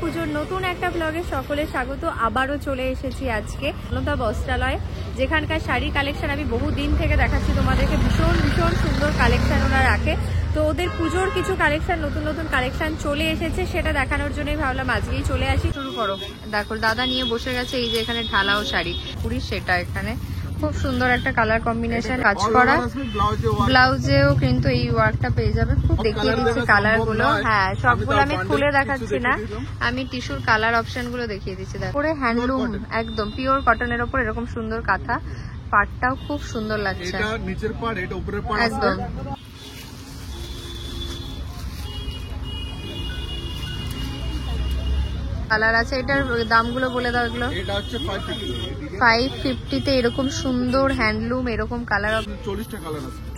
পুজোর নতুন একটা ব্লগে সকলে স্বাগত। আবারও চলে এসেছি আজকে অনন্তা বস্ত্রালয়, যেখানকার শাড়ি কালেকশন আমি বহুদিন থেকে দেখাচ্ছি তোমাদেরকে। ভীষণ ভীষণ সুন্দর কালেকশন ওরা রাখে। তো ওদের পুজোর কিছু কালেকশন, নতুন নতুন কালেকশন চলে এসেছে, সেটা দেখানোর জন্যই ভাবলাম আজকেই চলে আসি। শুরু করো। দেখো দাদা নিয়ে বসে গেছে এই যে এখানে ঢালাও শাড়ি পুরি, সেটা এখানে খুব সুন্দর একটা কালার কম্বিনেশন কাজ করা, ব্লাউজেও কিন্তু এই ওয়ার্কটা পেয়ে যাবে। খুব দেখিয়ে দিচ্ছি কালার গুলো। হ্যাঁ, সবগুলো আমি খুলে দেখাচ্ছি না, আমি টিস্যুর কালার অপশন গুলো দেখিয়ে দিচ্ছি। দেখো হ্যান্ডলুম, একদম পিওর কটনের ওপর এরকম সুন্দর কাঁথা, পাটটাও খুব সুন্দর লাগছে একদম। কালার আছে, এটার দামগুলো বলে দাও। এগুলো 550 তে এরকম সুন্দর হ্যান্ডলুম, এরকম কালার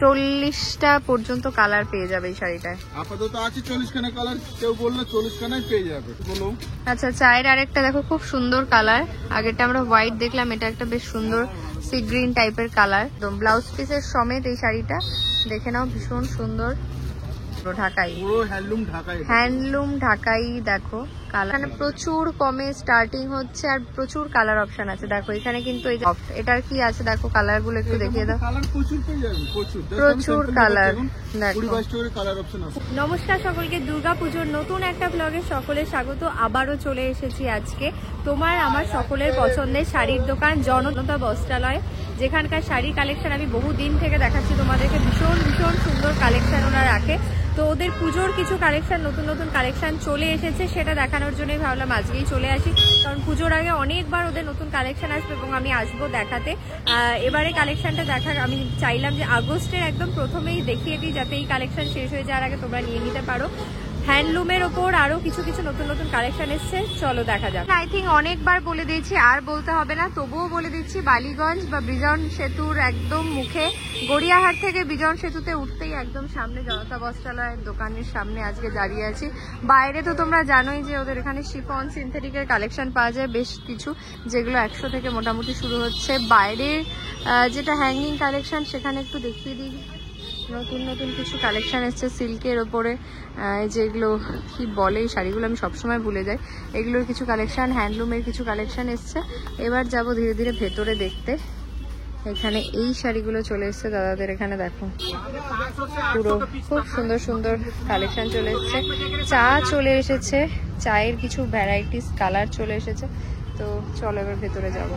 40টা পর্যন্ত কালার পেয়ে যাবে এই শাড়িটায়। আপাতত আছে 40 খানা কালার, কেউ বললে 40 খানাই পেয়ে যাবে। বলো। আচ্ছা, চায়ের আরেকটা দেখো খুব সুন্দর কালার। আগেরটা আমরা হোয়াইট দেখলাম, এটা একটা বেশ সুন্দর সি গ্রিন টাইপের কালার। ব্লাউজ পিসের সমেত এই শাড়িটা দেখে নাও, ভীষণ সুন্দর। ঢাকাই, পুরো হ্যান্ডলুম ঢাকাই, হ্যান্ডলুম ঢাকাই। দেখো কালার এখানে প্রচুর কমে স্টার্টিং হচ্ছে, আর প্রচুর কালার অপশন আছে। দেখো এখানে কিন্তু এই এটার কি আছে দেখো, কালার গুলো একটু দেখিয়ে দাও। প্রচুর কালার, নমস্কার সকলকে, দুর্গাপুজোর নতুন একটা ব্লগে সকলে স্বাগত। আবারও চলে এসেছি আজকে তোমার আমার সকলের পছন্দের শাড়ির দোকান অনন্তা বস্ত্রালয়, যেখানকার শাড়ি কালেকশন আমি বহুদিন থেকে দেখাচ্ছি তোমাদেরকে। ভীষণ ভীষণ সুন্দর কালেকশন ওরা রাখে। তো ওদের পুজোর কিছু কালেকশন, নতুন নতুন কালেকশন চলে এসেছে, সেটা দেখানোর জন্যই ভাবলাম আজকেই চলে আসি। কারণ পুজোর আগে অনেকবার ওদের নতুন কালেকশন আসবে এবং আমি আসবো দেখাতে। এবারে কালেকশনটা আমি চাইলাম যে আগস্টের একদম প্রথমেই দেখিয়ে দিই, যাতে এই কালেকশন শেষ হয়ে যাওয়ার আগে তোমরা নিয়ে নিতে পারো। হ্যান্ডলুমের ওপর আরো কিছু কিছু নতুন নতুন কালেকশন এসছে, চলো দেখা যাক। আই থিঙ্ক অনেকবার বলে দিয়েছি, আর বলতে হবে না, তবুও বলে দিচ্ছি। বালিগঞ্জ বা বিজন সেতুর একদম মুখে, গড়িয়াহাট থেকে বিজন সেতুতে উঠতেই একদম সামনে জনতা বস্ত্রালয়ের দোকানের সামনে আজকে দাঁড়িয়ে আছি। বাইরে তো তোমরা জানোই যে ওদের এখানে শিফন সিনথেটিকের কালেকশন পাওয়া যায় বেশ কিছু, যেগুলো 100 থেকে মোটামুটি শুরু হচ্ছে। বাইরের যেটা হ্যাঙ্গিং কালেকশন, সেখানে একটু দেখিয়ে দিই। নতুন নতুন কিছু কালেকশন এসছে সিল্কের ওপরে, যেগুলো কি বলে এই শাড়িগুলো আমি সবসময় ভুলে যাই। এগুলোর কিছু কালেকশন, হ্যান্ডলুমের কিছু কালেকশন এসছে। এবার যাব ধীরে ধীরে ভেতরে দেখতে। এখানে এই শাড়িগুলো চলে এসছে দাদাদের এখানে, দেখো পুরো খুব সুন্দর সুন্দর কালেকশন চলে এসছে। চা চলে এসেছে, চায়ের কিছু ভ্যারাইটিস কালার চলে এসেছে। তো চলো এবার ভেতরে যাব।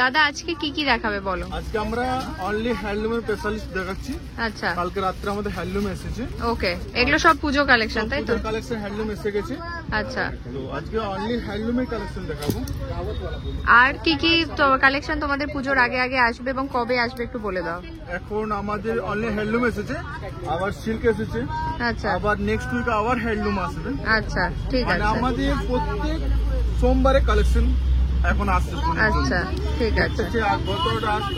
দাদা আজকে কি কি দেখাবে বলো? আজকে আমরা অনলি হ্যান্ডলুমের স্পেশালিস্ট দেখাচ্ছি। আচ্ছা, কালকে রাত্রে আমাদের হ্যান্ডলুম এসেছে। ওকে, এগুলো সব পুজো কালেকশন তাই তো? কালেকশন হ্যান্ডলুম এসে গেছে। আচ্ছা, তো আজকে অনলি হ্যান্ডলুমের কালেকশন দেখাবো। আর কি কি কালেকশন তোমাদের পুজোর আগে আগে আসবে এবং কবে আসবে একটু বলে দাও। এখন আমাদের অনলি হ্যান্ডলুম এসেছে, আবার সিল্ক এসেছে। আচ্ছা, আবার নেক্সট উইক আবার হ্যান্ডলুম আসবে। আচ্ছা ঠিক আছে। আমাদের প্রত্যেক সোমবারে কালেকশন এখন আসছে। আচ্ছা ঠিক আছে,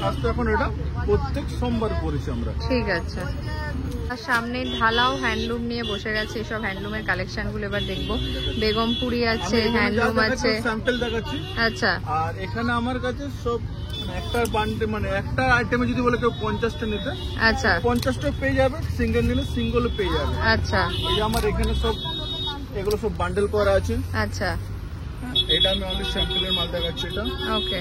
আসতে এখন এটা প্রত্যেক সোমবার করেছি আমরা। ঠিক আছে। আর সামনে ঢালাও হ্যান্ডলুম নিয়ে বসে গেছে, এসব হ্যান্ডলুমের কালেকশন গুলো এবার দেখবো। বেগমপুরি আছে, হ্যান্ডলুম আছে। স্যাম্পল দেখাচ্ছি। আচ্ছা, আর এখানে আমার কাছে সব একটা বান্ডে, মানে একটা আইটেমে যদি বলে কেউ 50টা নিতে, আচ্ছা 50টা পেয়ে যাবে। সিঙ্গেল নিলে সিঙ্গেলও পেয়ে যাবে। আচ্ছা, এই আমার এখানে সব এগুলো সব বান্ডেল করা আছে। আচ্ছা, এটা আমি অনলি স্যাম্পলের মাল দেখাচ্ছি। এটা ওকে,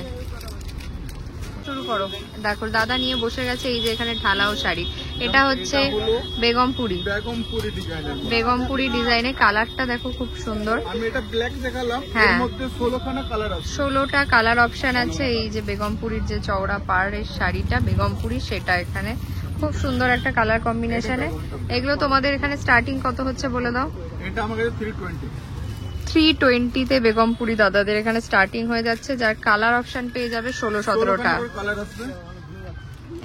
শুরু করো। দেখো দাদা নিয়ে বসে গেছে এই যে এখানে ঢালাও শাড়ি। এটা হচ্ছে বেগমপুরি, বেগমপুরি ডিজাইনের। কালারটা দেখো খুব সুন্দর। আমি এটা ব্ল্যাক দেখালাম, এর মধ্যে 16খানা কালার আছে, 16টা কালার অপশন আছে। এই যে বেগমপুরির যে চওড়া পাড়ের শাড়িটা বেগমপুরি, সেটা এখানে খুব সুন্দর একটা কালার কম্বিনেশনে। এগুলো তোমাদের এখানে স্টার্টিং কত হচ্ছে বলে দাও। এটা আমার কাছে 320 তে বেগমপুরি দাদাদের এখানে স্টার্টিং হয়ে যাচ্ছে, যার কালার অপশন পেয়ে যাবে 16-17টা।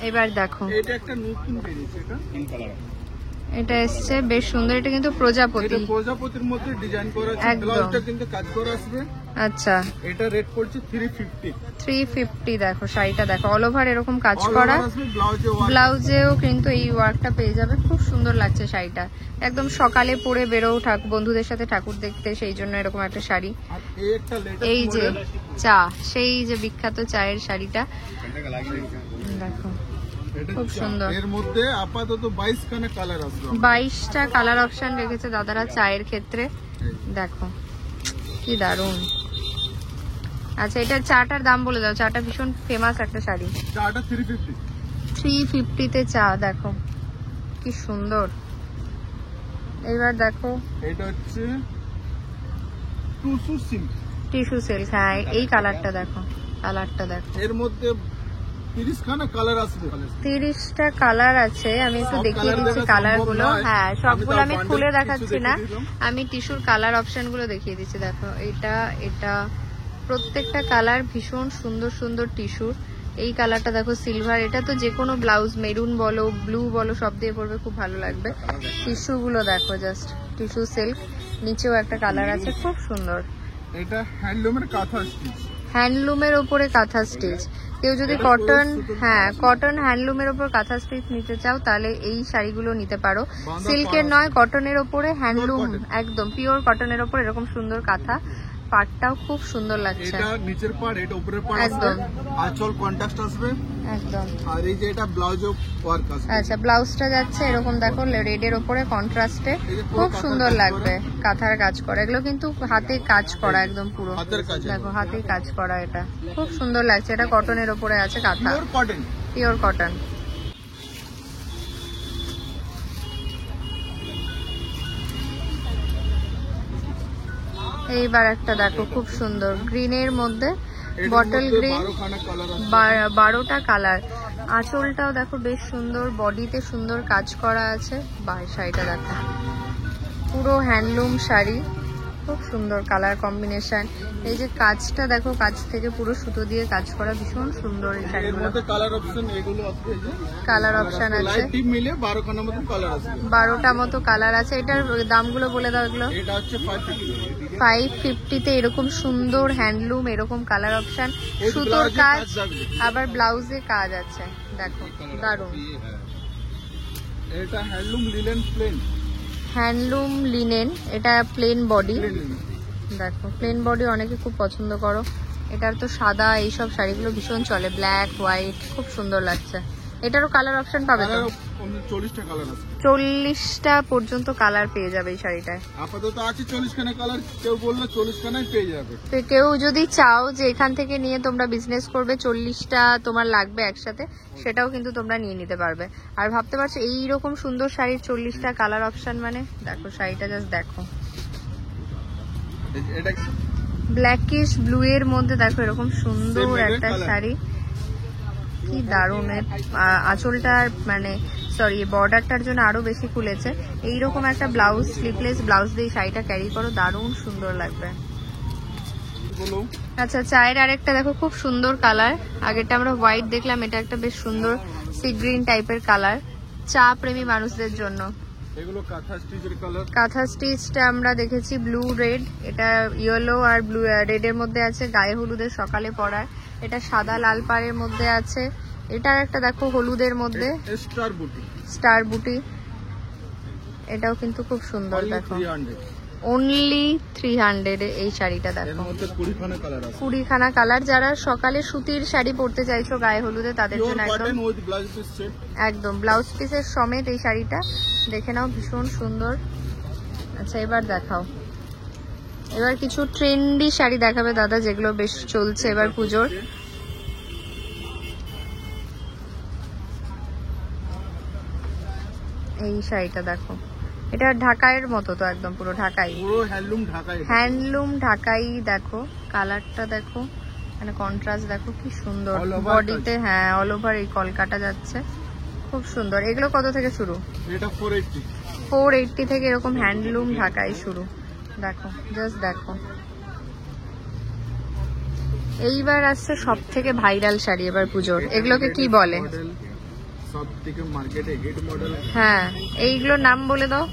এবার দেখো এটা একটা নতুন বেরিয়েছে, এটা এসছে বেশ সুন্দর। এটা কিন্তু প্রজাপতির মধ্যে ডিজাইন করা আছে, ব্লাউজটা কিন্তু কাজ করা আসবে। আচ্ছা, এটা রেট পড়ছে 350। দেখো শাড়িটা দেখো, অল ওভার এরকম কাজ করা, ব্লাউজেও কিন্তু এই ওয়ার্কটা পেয়ে যাবে। খুব সুন্দর লাগছে শাড়িটা, একদম সকালে পরে বেরো বন্ধুদের সাথে ঠাকুর দেখতে, সেই জন্য এরকম একটা শাড়ি। এই যে চা, সেই যে বিখ্যাত চায়ের শাড়িটা দেখো, খুব সুন্দর। এর মধ্যে আপাতত 22খানা কালার আছে, 22টা কালার অপশন রেখেছে দাদারা চায়ের ক্ষেত্রে। দেখো কি দারুন। আচ্ছা, এটা চাটার দাম বলে দাও। চাটা ভীষণ ফেমাস একটা শাড়ি। চাটা 350। 350 চা, দেখো কি সুন্দর। এইবার দেখো, এটা হচ্ছে টুসু সিল্ক, টিস্যু সিল্ক। হ্যাঁ, এই কালারটা দেখো, কালারটা দেখো। এর মধ্যে 30 খানা কালার আসবে। 30টা কালার আছে। আমি একটু সব দেখিয়ে colour দিচ্ছি দেখা কালার সম্ভব গুলো। নয়। হ্যাঁ, আমি সবগুলো তাও আমি bundle খুলে কিছু দেখাচ্ছি না, দেখিয়ে দিলাম। আমি টিস্যুর কালার অপশন গুলো দেখিয়ে দিচ্ছি। দেখো, এটা এটা প্রত্যেকটা কালার ভীষণ সুন্দর সুন্দর টিস্যুর। এই কালারটা দেখো সিলভার, এটা তো যে কোনো ব্লাউজ মেরুন বলো ব্লু বলো সব দিয়ে পরবে, খুব ভালো লাগবে। টিস্যু গুলো দেখো, জাস্ট টিস্যু সিল্ক। নিচেও একটা কালার আছে, খুব সুন্দর। এটা হ্যান্ডলুমের কাঁথা স্টিচ। হ্যান্ডলুমের ওপরে কাঁথা স্টিচ। কেউ যদি এটা কটন, পুরো সুতোর হ্যাঁ কাজ। কটন হ্যান্ডলুমের ওপর কাঁথা স্টিচ নিতে চাও তাহলে এই শাড়িগুলো নিতে পারো। বাঁধা সিল্কের পাড় নয়, কটনের ওপরে হ্যান্ডলুম, cotton। একদম পিওর কটনের ওপর এরকম সুন্দর কাঁথা। পাটটাও খুব সুন্দর লাগছে, এটা নিচের পার্ট, এটা উপরের পার্ট আসবে। একদম। আঁচল কন্ট্রাস্ট আসবে। একদম। আর এই যে এটা ব্লাউজও ওয়ার্ক আসবে। আচ্ছা, ব্লাউজটা যাচ্ছে এরকম দেখো রেডের ওপরে কন্ট্রাস্টে, এই যে পুরো খুব কাঁথার সুন্দর কাজ লাগবে। কাঁথার কাজ করা, এগুলো কিন্তু হাতে কাজ করা, একদম পুরো হাতের কাজ। দেখো হাতে কাজ করা। এটা খুব সুন্দর লাগছে। এটা কটনের ওপরে আছে কাঁথা, পিওর কটন। Pure cotton. এইবার একটা দেখো খুব সুন্দর গ্রিনের মধ্যে, বটল গ্রিন, 12 খানা কালার আসবে। 12টা কালার। আঁচলটাও দেখো বেশ সুন্দর, বডিতে সুন্দর কাজ করা আছে। শাড়িটা দেখো, পুরো হ্যান্ডলুম শাড়ি, খুব সুন্দর কালার কম্বিনেশন। এই যে কাজটা দেখো, কাজ থেকে পুরো সুতো দিয়ে কাজ করা, ভীষণ সুন্দর এই এর শাড়িগুলো। মধ্যে কালার অপশন এগুলো আছে। এই যে কালার অপশন আছে, লাইট ডিপ মিলে 12 খানার মতো কালার আসবে। 12টা মতো কালার আছে। এটার দামগুলো বলে দাও এগুলো। এটা হচ্ছে 550। 550-তে এরকম সুন্দর হ্যান্ডলুম, এরকম কালার অপশন, এই সুতোর ব্লাউজে কাজ, কাজ যাবে। আবার ব্লাউজে কাজ আছে। দেখো দারুন। এটা handloom linen plain. Handloom linen, এটা প্লেন বডি। Plain linen. দেখো প্লেন বডি অনেকে খুব পছন্দ করো। এটার তো সাদা এইসব শাড়িগুলো ভীষণ চলে, ব্ল্যাক হোয়াইট, খুব সুন্দর লাগছে। এটারও কালার অপশন পাবে তো? 40টা কালার আছে। 40টা পর্যন্ত কালার পেয়ে যাবে এই শাড়িটায়। আপাতত আছে 40 খানা কালার। কেউ বললে 40 খানাই পেয়ে যাবে। তো কেউ যদি চাও যে এখান থেকে নিয়ে তোমরা বিজনেস করবে, 40টা তোমার লাগবে একসাথে, সেটাও কিন্তু তোমরা নিয়ে নিতে পারবে। আর ভাবতে পারছো এইরকম সুন্দর শাড়ির 40টা কালার অপশন, মানে দেখো শাড়িটা জাস্ট দেখো। এটা ব্ল্যাকিশ ব্লু এর মধ্যে দেখো এরকম সুন্দর Same একটা colour। শাড়ি, কি দারুণ। আঁচলটা মানে সরি বর্ডারটার জন্য আরো বেশি খুলেছে। এইরকম একটা ব্লাউজ, স্লিভলেস ব্লাউজ দিয়ে শাড়িটা ক্যারি করো, দারুণ সুন্দর লাগবে। বলো। আচ্ছা, চায়ের আরেকটা দেখো খুব সুন্দর কালার। আগেরটা আমরা হোয়াইট দেখলাম, এটা একটা বেশ সুন্দর সি গ্রিন টাইপের কালার, চা প্রেমী মানুষদের জন্য। এগুলো কাঁথা স্টিচের কালার। কাঁথা স্টিচটা আমরা দেখেছি ব্লু রেড, এটা ইয়েলো আর ব্লু রেডের মধ্যে আছে, গায়ে হলুদের সকালে পরার। এটা সাদা লাল পাড়ের মধ্যে আছে। এটার একটা দেখো হলুদের মধ্যে স্টার বুটি। স্টার বুটি, এটাও কিন্তু খুব সুন্দর। দেখো 300। অনলি 300 এই শাড়িটা এর দেখো। মধ্যে 20 খানা কালার আছে। 20খানা কালার। যারা সকালে সুতির শাড়ি পরতে চাইছো গায়ে হলুদে, তাদের পিওর জন্য একদম cotton with blouse piece set. একদম ব্লাউজ পিসের সমেত এই শাড়িটা দেখে নাও, ভীষণ সুন্দর। আচ্ছা, এবার দেখাও, এবার কিছু ট্রেন্ডি শাড়ি দেখাবে দাদা, যেগুলো বেশ চলছে এবার পুজোর। এই শাড়িটা দেখো, এটা ঢাকাইয়ের মতো তো, একদম পুরো ঢাকাই, পুরো হ্যান্ডলুম ঢাকাই। হ্যান্ডলুম ঢাকাই। দেখো কালারটা দেখো, মানে কন্ট্রাস্ট দেখো কি সুন্দর। All over বডিতে হ্যাঁ অল ওভার এই কলকাটা যাচ্ছে, খুব সুন্দর। এগুলো কত থেকে শুরু? এটা 480। 480 থেকে এরকম হ্যান্ডলুম ঢাকাই শুরু। দেখো জাস্ট দেখো। এইবার আসছে সব থেকে ভাইরাল শাড়ি এবার পুজোর, এগুলোকে কি বলে? সব থেকে মার্কেটে হিট মডেল। হ্যাঁ, এইগুলোর নাম বলে দাও।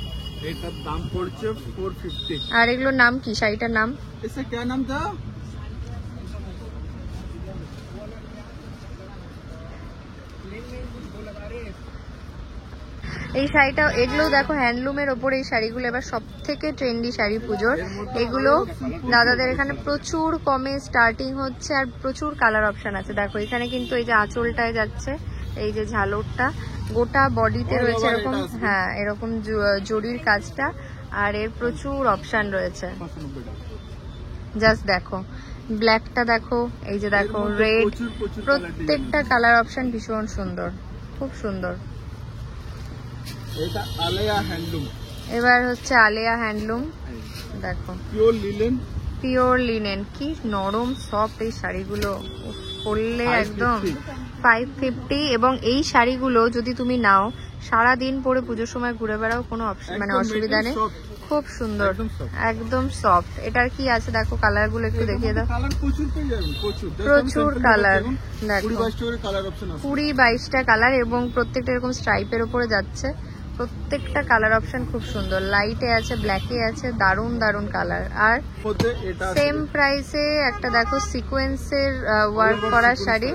এটার দাম পড়ছে 450। আর এগুলোর নাম কি, শাড়িটার নাম? এসে क्या नाम था? এই শাড়িটা, এগুলো দেখো হ্যান্ডলুমের ওপরে এই শাড়িগুলো এবার সব থেকে ট্রেন্ডি শাড়ি পুজোর। এগুলো দাদাদের এখানে প্রচুর কমে স্টার্টিং হচ্ছে, আর প্রচুর কালার অপশন আছে। দেখো এখানে কিন্তু এই যে আঁচলটায় যাচ্ছে, এই যে ঝালরটা, গোটা বডিতে রয়েছে এরকম, হ্যাঁ এরকম জরির কাজটা, আর এর প্রচুর অপশন রয়েছে। 590 টাকা। জাস্ট দেখো ব্ল্যাকটা দেখো, এই যে দেখো রেড, প্রত্যেকটা কালার অপশন ভীষণ সুন্দর, খুব সুন্দর। এটা আলেয়া হ্যান্ডলুম। এবার হচ্ছে আলেয়া হ্যান্ডলুম, দেখো পিওর লিনেন। পিওর লিনেন, কি নরম সফট এই শাড়িগুলো, পরলে একদম 550। এবং এই শাড়িগুলো যদি তুমি নাও সারা দিন পরে পুজোর সময় ঘুরে বেড়াও, কোনো মানে অসুবিধা নেই, খুব সুন্দর, একদম সফট। এটার কি আছে দেখো, কালার গুলো একটু দেখিয়ে দাও। প্রচুর কালার, দেখো 20-22টা কালার, এবং প্রত্যেকটা এরকম স্ট্রাইপের উপরে যাচ্ছে। প্রত্যেকটা কালার অপশন খুব সুন্দর, লাইটে আছে, ব্ল্যাকে আছে, দারুন দারুন কালার। আর সেম প্রাইসে একটা দেখো সিকোয়েন্সের ওয়ার্ক করা শাড়ি,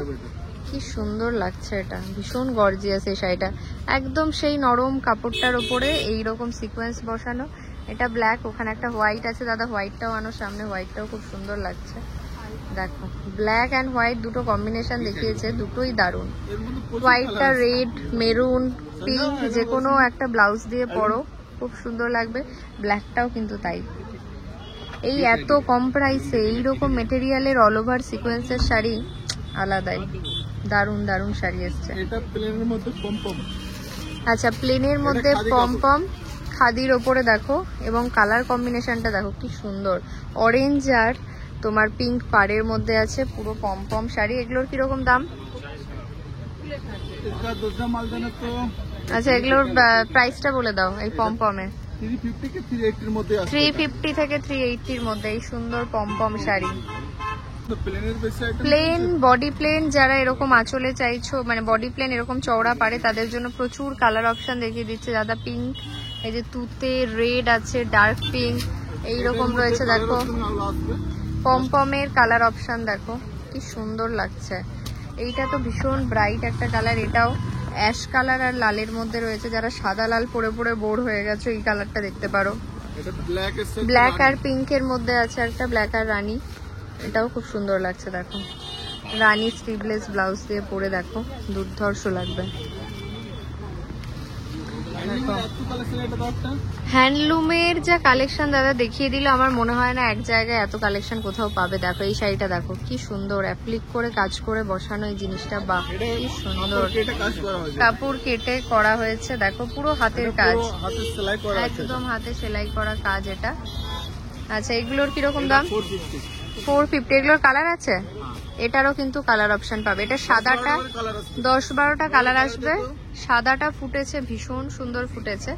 কি সুন্দর লাগছে, এটা ভীষণ গর্জিয়াস এই শাড়িটা, একদম সেই নরম কাপড়টার উপরে এইরকম সিকোয়েন্স বসানো। এটা ব্ল্যাক, ওখানে একটা হোয়াইট আছে, দাদা হোয়াইটটাও আনো সামনে, হোয়াইটটাও খুব সুন্দর লাগছে। দেখো ব্ল্যাক অ্যান্ড হোয়াইট দুটো কম্বিনেশন দেখিয়েছে, দুটোই দারুন। হোয়াইটটা রেড, মেরুন, পিঙ্ক, যে কোনো একটা ব্লাউজ দিয়ে পরো খুব সুন্দর লাগবে। ব্ল্যাকটাও কিন্তু তাই। এই এত কম প্রাইসে এইরকম মেটেরিয়ালের অল ওভার সিকোয়েন্সের শাড়ি আলাদাই, দারুন দারুন শাড়ি এসছে। এটা প্লেনের মধ্যে পমপম। আচ্ছা, প্লেনের মধ্যে পমপম, খাদির ওপরে দেখো, এবং কালার কম্বিনেশনটা দেখো কি সুন্দর, অরেঞ্জ আর তোমার পিঙ্ক পাড়ের মধ্যে আছে, পুরো পমপম শাড়ি। এগুলোর কিরকম দাম? আচ্ছা, এগুলোর প্রাইসটা বলে দাও। এই পমপমে 350 থেকে 380-র মধ্যে এই সুন্দর pompom sari. Plain, body plain, যারা এরকম আঁচলে চাইছো, মানে বডি প্লেন এরকম চওড়া পারে, তাদের জন্য প্রচুর কালার অপশন দেখিয়ে দিচ্ছে দাদা। পিঙ্ক, এই যে তুতে, রেড আছে, ডার্ক পিঙ্ক, এইরকম রয়েছে দেখো। পমপমের কালার অপশন দেখো কি সুন্দর লাগছে। এইটা তো ভীষণ ব্রাইট একটা কালার, এটাও অ্যাশ কালার আর লালের মধ্যে রয়েছে। যারা সাদা লাল পরে পরে বোর হয়ে গেছে, এই কালারটা দেখতে পারো। ব্ল্যাক আর পিঙ্কের মধ্যে আছে একটা, ব্ল্যাক আর রানী, এটাও খুব সুন্দর লাগছে দেখো। রানী স্লিভলেস ব্লাউজ দিয়ে পরে দেখো, দুর্ধর্ষ লাগবে। হ্যান্ডলুমের যা কালেকশন দাদা দেখিয়ে দিল, আমার মনে হয় না এক জায়গায় এত কালেকশন কোথাও পাবে। দেখো এই শাড়িটা দেখো কি সুন্দর, অ্যাপ্লিক করে কাজ করে বসানো এই জিনিসটা, বাহ কি সুন্দর, কাপড় কেটে করা হয়েছে দেখো, পুরো হাতের কাজ, একদম হাতে সেলাই করা কাজ এটা। আচ্ছা, এগুলোর কিরকম দাম? 450। এগুলোর কালার আছে? এটারও কিন্তু কালার অপশন পাবে। এটা সাদাটা 10-12টা কালার আসবে, সাদাটা ফুটেছে, ভীষণ সুন্দর ফুটেছে,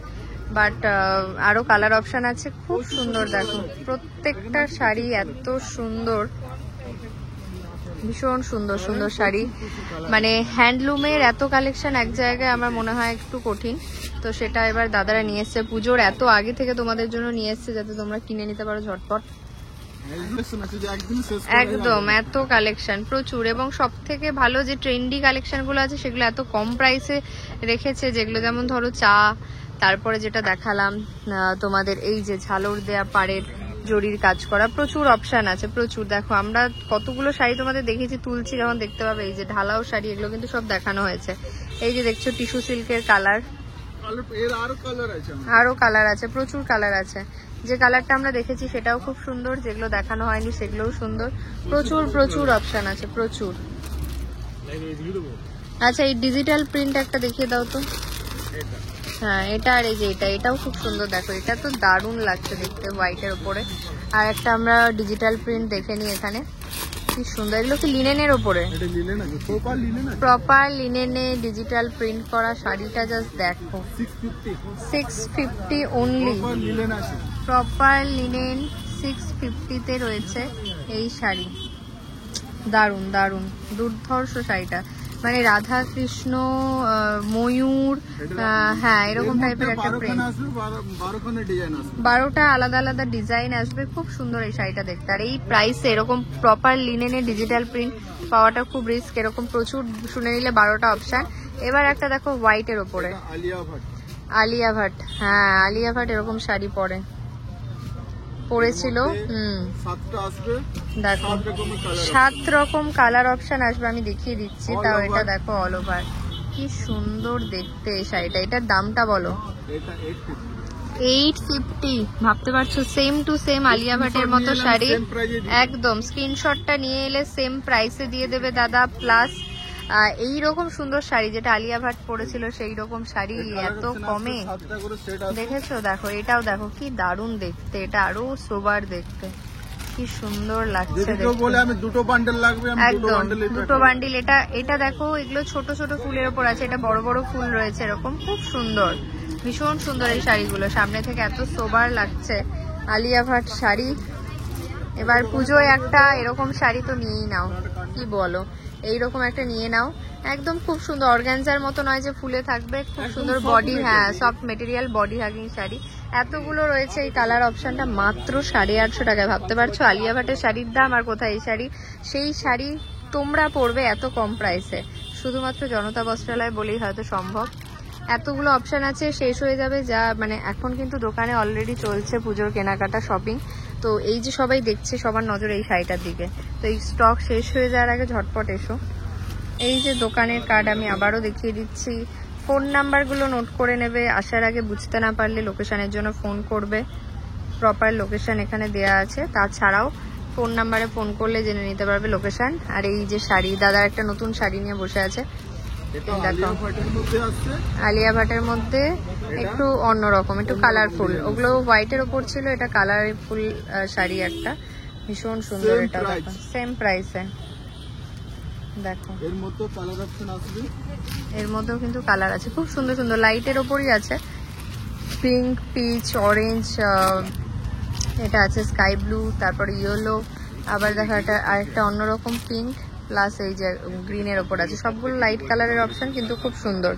বাট আরো কালার অপশন আছে, খুব সুন্দর দেখো। প্রত্যেকটা শাড়ি এত সুন্দর, ভীষণ সুন্দর সুন্দর শাড়ি। মানে হ্যান্ডলুমের এত কালেকশন এক জায়গায় আমার মনে হয় একটু কঠিন, তো সেটা এবার দাদারা নিয়ে এসছে, পুজোর এত আগে থেকে তোমাদের জন্য নিয়ে এসছে, যাতে তোমরা কিনে নিতে পারো ঝটপট। একদম এত কালেকশন প্রচুর, এবং সব থেকে ভালো যে ট্রেন্ডি কালেকশন গুলো আছে সেগুলো এত কম প্রাইসে রেখেছে, যেগুলো যেমন ধরো চা, তারপরে যেটা দেখালাম তোমাদের এই যে ঝালর দেয়া পাড়ের জরির কাজ করা, প্রচুর অপশন আছে, প্রচুর। দেখো আমরা কতগুলো শাড়ি তোমাদের দেখেছি, তুলছি যখন দেখতে পাবে, এই যে ঢালাও শাড়ি, এগুলো কিন্তু সব দেখানো হয়েছে। এই যে দেখছো টিস্যু সিল্কের কালার, আরো কালার আছে, প্রচুর কালার আছে। যে কালারটা আমরা দেখেছি সেটাও খুব সুন্দর, যেগুলো দেখানো হয়নি সেগুলোও সুন্দর, প্রচুর প্রচুর অপশন আছে, প্রচুর। আচ্ছা, এই ডিজিটাল প্রিন্ট একটা দেখিয়ে দাও তো। হ্যাঁ, এটা আর এই যে এটাও খুব সুন্দর দেখো, এটা তো দারুণ লাগছে দেখতে, হোয়াইটের উপরে। আর একটা আমরা ডিজিটাল প্রিন্ট দেখে নিই এখানে, কি সুন্দর। এগুলো কি লিনেনের ওপরে? প্রপার লিনেনে ডিজিটাল প্রিন্ট করা শাড়িটা জাস্ট দেখো, 650 অনলি। প্রপার লিনেন 650-তে রয়েছে এই শাড়ি, দারুন দারুন দুর্ধর্ষ শাড়িটা। মানে রাধা কৃষ্ণ, ময়ূর, হ্যাঁ এরকম টাইপের একটা প্রিন্ট, 12টা আলাদা আলাদা ডিজাইন আসবে, খুব সুন্দর এই শাড়িটা দেখতে। আর এই প্রাইসে এরকম প্রপার লিনেনে ডিজিটাল প্রিন্ট পাওয়াটা খুব রিস্ক, এরকম প্রচুর শুনে নিলে 12টা অপশন। এবার একটা দেখো হোয়াইটের ওপরে, আলিয়া ভাট, হ্যাঁ আলিয়া ভাট এরকম শাড়ি পরেছিল। দেখো 7 রকম কালার অপশন আসবে, আমি দেখিয়ে দিচ্ছি। তাও এটা দেখো অল ওভার, কি সুন্দর দেখতে এই শাড়িটা। এটার দামটা বলো। 850, ভাবতে পারছো? সেম টু সেম আলিয়া ভাটের মতো শাড়ি, একদম স্ক্রিনশটটা নিয়ে এলে সেম প্রাইসে দিয়ে দেবে দাদা। প্লাস এইরকম সুন্দর শাড়ি যেটা আলিয়া ভাট পরেছিল সেই রকম শাড়ি এত কমে দেখেছো? দেখো এটাও দেখো কি দারুণ দেখতে, এটা আরো সোবার দেখতে, কি সুন্দর লাগছে একদম। দুটো বান্ডিল, এটা দেখো, এগুলো ছোট ছোট ফুলের ওপর আছে, এটা বড় বড় ফুল রয়েছে এরকম, খুব সুন্দর, ভীষণ সুন্দর এই শাড়িগুলো, সামনে থেকে এত সোবার লাগছে আলিয়া ভাট শাড়ি। এবার পুজোয় একটা এরকম শাড়ি তো নিয়েই নাও, কি বলো? এইরকম একটা নিয়ে নাও, একদম খুব সুন্দর, অর্গানজার মতো নয় যে ফুলে থাকবে, খুব সুন্দর বডি, হ্যাঁ soft material body hugging sari. এতগুলো রয়েছে, এই কালার অপশনটা মাত্র 850 টাকায়। ভাবতে পারছো আলিয়া ভাটের শাড়ির দাম আর কোথায় এই শাড়ি? সেই শাড়ি তোমরা পড়বে এত কম প্রাইসে, শুধুমাত্র জনতা বস্ত্রালয় বলেই হয়তো সম্ভব। এতগুলো অপশন আছে, শেষ হয়ে যাবে যা, মানে এখন কিন্তু দোকানে অলরেডি চলছে পুজোর কেনাকাটা শপিং। তো এই যে সবাই দেখছে, সবার নজর এই শাড়িটার দিকে, তো এই স্টক শেষ হয়ে যাওয়ার আগে ঝটপট এসো। এই যে দোকানের কার্ড আমি আবারও দেখিয়ে দিচ্ছি, ফোন নাম্বারগুলো নোট করে নেবে, আসার আগে বুঝতে না পারলে লোকেশনের জন্য ফোন করবে, প্রপার লোকেশন এখানে দেয়া আছে। তাছাড়াও ফোন নাম্বারে ফোন করলে জেনে নিতে পারবে লোকেশন। আর এই যে শাড়ি, দাদার একটা নতুন শাড়ি নিয়ে বসে আছে, আলিয়া ভাটের মধ্যে একটু অন্যরকম, একটু কালারফুল, ওগুলো হোয়াইটের ওপর ছিল, এটা কালারফুল শাড়ি একটা, ভীষণ সুন্দর, এটা সেম প্রাইসে। দেখো এর মধ্যে কালার অপশন আসবে, এর মধ্যেও কিন্তু কালার আছে, খুব সুন্দর সুন্দর, লাইটের ওপরই আছে, পিঙ্ক, পিচ, অরেঞ্জ, এটা আছে স্কাই ব্লু, তারপর ইয়েলো, আবার দেখো এটা আরেকটা অন্যরকম পিঙ্ক, প্লাস এই যে গ্রিনের ওপর আছে, সবগুলো লাইট কালারের অপশন, কিন্তু খুব সুন্দর।